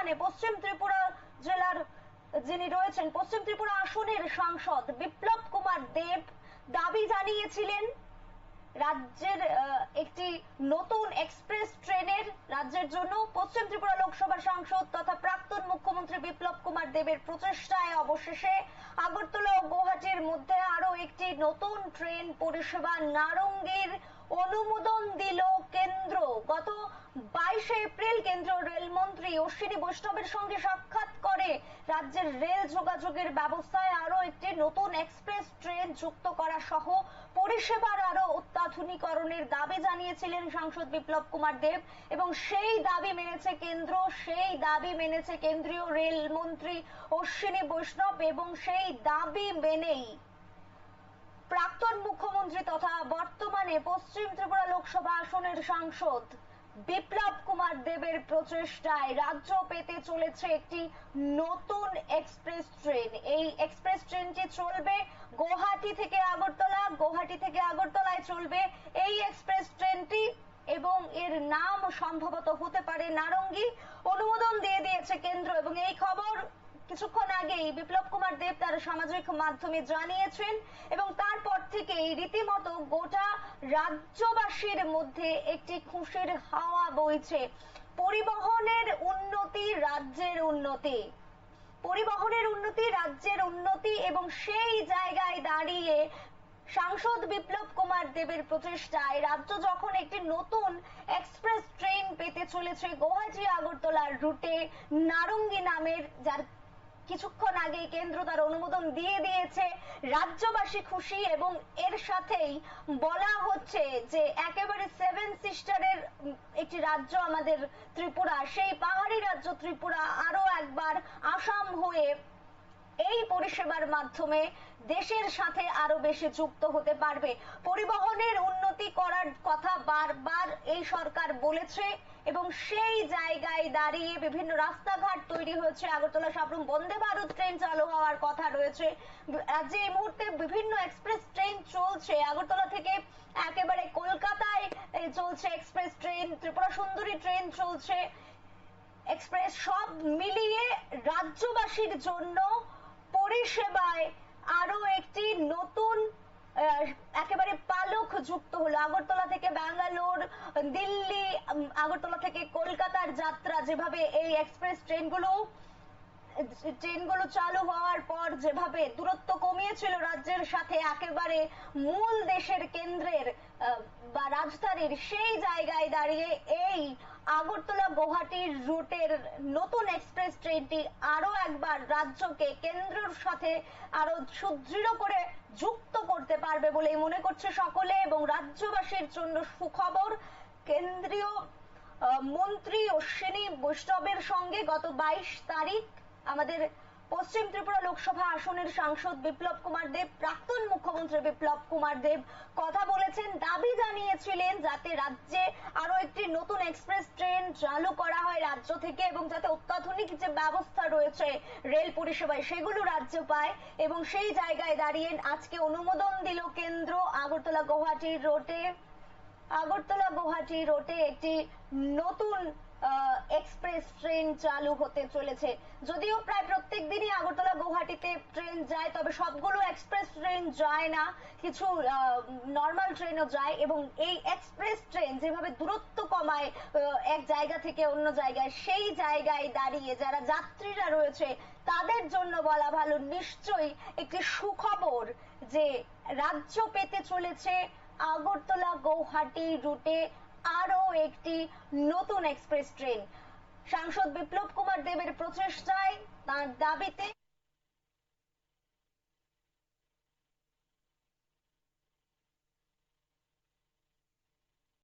বর্তমানে পশ্চিম ত্রিপুরা জেলার যিনি রয়েছেন পশ্চিম ত্রিপুরা আসনের সাংসদ বিপ্লব কুমার দেব দাবি জানিয়েছিলেন রাজ্যের একটি নতুন এক্সপ্রেস ট্রেনের রাজ্যের জন্য। পশ্চিম ত্রিপুরা লোকসভা সাংসদ তথা প্রাক্তন মুখ্যমন্ত্রী বিপ্লব কুমার দেবের প্রচেষ্টায় অবশেষে আগরতলা ও গুয়াহাটির মধ্যে আরো একটি নতুন ট্রেন পরিষেবা নারঙ্গীর অনুমোদন দিল কেন্দ্র। গত 22 এপ্রিল কেন্দ্রীয় রেলমন্ত্রী অশ্বিনী বৈষ্ণবের সঙ্গে সাক্ষাৎ করে রাজ্যের রেল যোগাযোগের ব্যবস্থায় আরো একটি নতুন এক্সপ্রেস ট্রেন যুক্ত করা সহ পরিষেবার আরো অত্যাধুনিকরণের দাবি জানিয়েছিলেন সাংসদ বিপ্লব কুমার দেব এবং সেই দাবি মেনেছে কেন্দ্র, সেই দাবি মেনেছে কেন্দ্রীয় রেলমন্ত্রী অশ্বিনী বৈষ্ণব এবং সেই দাবি মেনেই প্রাক্তন মুখ্যমন্ত্রী তথা বর্তমানে পশ্চিম ত্রিপুরা লোকসভা আসনের সাংসদ বিপ্লব কুমার দেবের প্রচেষ্টায় রাজ্য পেতে চলেছে একটি নতুন এক্সপ্রেস ট্রেন। এই এক্সপ্রেস ট্রেনটি চলবে গুয়াহাটি থেকে আগরতলা, গুয়াহাটি থেকে আগরতলায় চলবে এই এক্সপ্রেস ট্রেনটি এবং এর নাম সম্ভবত হতে পারে নারঙ্গী। অনুমোদন দিয়ে দিয়েছে কেন্দ্র এবং এই খবর কিছুক্ষণ আগেই বিপ্লব কুমার দেব তার সামাজিক মাধ্যমে জানিয়েছেন এবং তারপর থেকেই রীতিমতো গোটা রাজ্যবাসীর মধ্যে একটি খুশির হাওয়া বইছে। পরিবহনের উন্নতি রাজ্যের উন্নতি, পরিবহনের উন্নতি রাজ্যের উন্নতি এবং সেই জায়গায় দাঁড়িয়ে সাংসদ বিপ্লব কুমার দেবের প্রচেষ্টায় রাজ্য যখন একটি নতুন এক্সপ্রেস ট্রেন পেতে চলেছে গুয়াহাটি আগরতলার রুটে নারঙ্গী নামের, যার কিছুক্ষণ আগে কেন্দ্র তার অনুমোদন দিয়ে দিয়েছে, রাজ্যবাসী খুশি এবং এর সাথেই বলা হচ্ছে যে একেবারে 7 সিস্টারের একটি রাজ্য আমাদের ত্রিপুরা, সেই পাহাড়ি রাজ্য ত্রিপুরা আরো একবার আসাম হয়ে এই পরিষেবার মাধ্যমে দেশের সাথে আরো বেশি যুক্ত হতে পারবে। পরিবহনের উন্নতি করার কথা বারবার এই সরকার বলেছে এবং সেই জায়গায় দাঁড়িয়ে বিভিন্ন রাস্তাঘাট তৈরি হয়েছে। আগরতলা সাবরুম বন্দে ভারত ট্রেন চালু হওয়ার কথা রয়েছে। রাজ্যে এই মুহূর্তে বিভিন্ন এক্সপ্রেস ট্রেন চলছে, আগরতলা থেকে একেবারে কলকাতায় চলছে express train, Tripura Sundari train চলছে এক্সপ্রেস। সব মিলিয়ে রাজ্যবাসীর জন্য পরিষেবায় আরো একটি নতুন একেবারে পালক যুক্ত হলো। আগরতলা থেকে ব্যাঙ্গালোর, দিল্লি, আগরতলা থেকে কলকাতার যাত্রা যেভাবে এই এক্সপ্রেস ট্রেনগুলো চালু হওয়ার পর যেভাবে দূরত্ব কমিয়েছিল রাজ্যের সাথে একেবারে মূল দেশের কেন্দ্রের বা রাজধানীর, সেই জায়গায় দাঁড়িয়ে এই আগরতলা গুয়াহাটির রুটের নতুন এক্সপ্রেস ট্রেনটি আরো একবার রাজ্যকে কেন্দ্রের সাথে আরো সুদৃঢ় করে যুক্ত করতে পারবে বলেই মনে করছে সকলে এবং রাজ্যবাসীর জন্য সুখবর। কেন্দ্রীয় মন্ত্রী অশ্বিনী বৈষ্ণবের সঙ্গে গত 22 তারিখ আমাদের পশ্চিম ত্রিপুরা লোকসভা আসনের সাংসদ বিপ্লব কুমার দেব, প্রাক্তন মুখ্যমন্ত্রী বিপ্লব কুমার দেব কথা বলেছেন, দাবি জানিয়েছিলেন যাতে রাজ্যে আরো একটি নতুন এক্সপ্রেস ট্রেন চালু করা হয় রাজ্য থেকে এবং যাতে অত্যাধুনিক যে ব্যবস্থা রয়েছে রেল পরিষেবায় সেগুলো রাজ্য পায় এবং সেই জায়গায় দাঁড়িয়ে আজকে অনুমোদন দিল কেন্দ্র আগরতলা গুয়াহাটি রোডে একটি নতুন এক্সপ্রেস ট্রেন চালু হতে চলেছে। যদিও প্রায় প্রত্যেক দিনই আগরতলা গুয়াহাটিতে ট্রেন যায়, তবে সবগুলো এক্সপ্রেস ট্রেন যায় না, কিছু নর্মাল ট্রেনও যায় এবং এই এক্সপ্রেস ট্রেন যেভাবে দূরত্ব কমায় এক জায়গা থেকে অন্য জায়গায়, সেই জায়গায় দাঁড়িয়ে যারা যাত্রীরা রয়েছে তাদের জন্য বলা ভালো নিশ্চয়ই একটি সুখবর যে রাজ্য পেতে চলেছে আগরতলা গুয়াহাটি রুটে আরো একটি নতুন এক্সপ্রেস ট্রেন। সাংসদ বিপ্লব কুমার দেবের প্রচেষ্টায় তার দাবিতে